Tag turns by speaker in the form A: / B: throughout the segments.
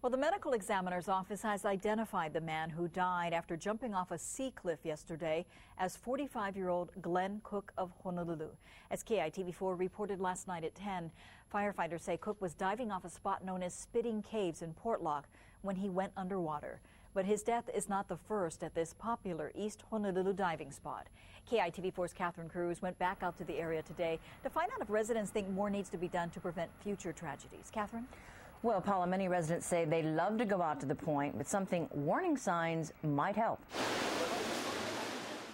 A: Well, the medical examiner's office has identified the man who died after jumping off a sea cliff yesterday as 45-year-old Glenn Cook of Honolulu. As KITV4 reported last night at 10, firefighters say Cook was diving off a spot known as Spitting Caves in Portlock when he went underwater. But his death is not the first at this popular East Honolulu diving spot. KITV4's CRUZ went back out to the area today to find out if residents think more needs to be done to prevent future tragedies. Catherine?
B: Well, Paula, many residents say they love to go out to the point, but something warning signs might help.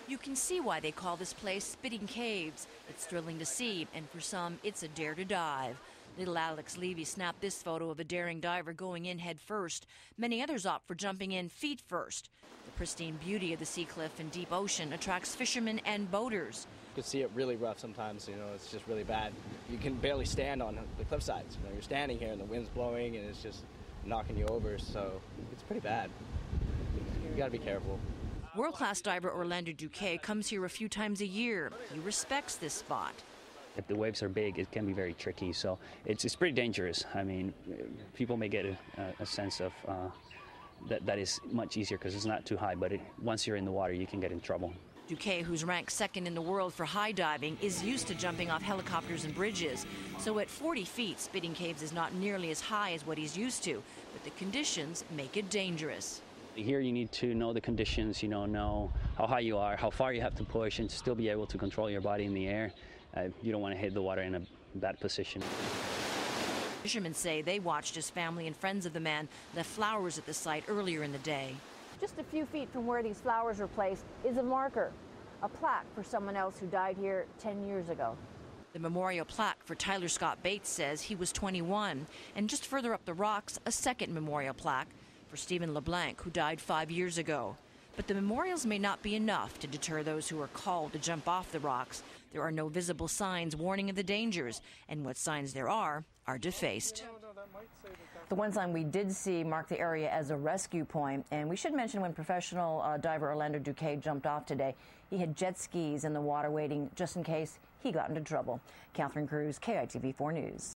C: You can see why they call this place Spitting Caves. It's thrilling to see, and for some, it's a dare to dive. Little Alex Levy snapped this photo of a daring diver going in head first. Many others opt for jumping in feet first. The pristine beauty of the sea cliff and deep ocean attracts fishermen and boaters.
D: You can see it really rough sometimes, it's just really bad. You can barely stand on the cliff sides. You're standing here and the wind's blowing and it's just knocking you over, so it's pretty bad. You gotta be careful.
C: World-class diver Orlando Duque comes here a few times a year. He respects this spot.
E: If the waves are big, it can be very tricky, so it's pretty dangerous. I mean, people may get a sense of that is much easier because it's not too high, but once you're in the water, you can get in trouble.
C: Duque, who's ranked second in the world for high diving, is used to jumping off helicopters and bridges. So at 40 feet, Spitting Caves is not nearly as high as what he's used to, but the conditions make it dangerous.
E: Here you need to know the conditions, know how high you are, how far you have to push, and still be able to control your body in the air. You don't want to hit the water in a bad position.
C: Fishermen say they watched as family and friends of the man left flowers at the site earlier in the day.
F: Just a few feet from where these flowers were placed is a marker, a plaque for someone else who died here 10 years ago.
C: The memorial plaque for Tyler Scott Bates says he was 21, and just further up the rocks, a second memorial plaque for Stephen LeBlanc, who died 5 years ago. But the memorials may not be enough to deter those who are called to jump off the rocks. There are no visible signs warning of the dangers, and what signs there are defaced.
B: The one sign we did see marked the area as a rescue point, and we should mention when professional diver Orlando Duque jumped off today, he had jet skis in the water waiting just in case he got into trouble. CRUZ, KITV4 News.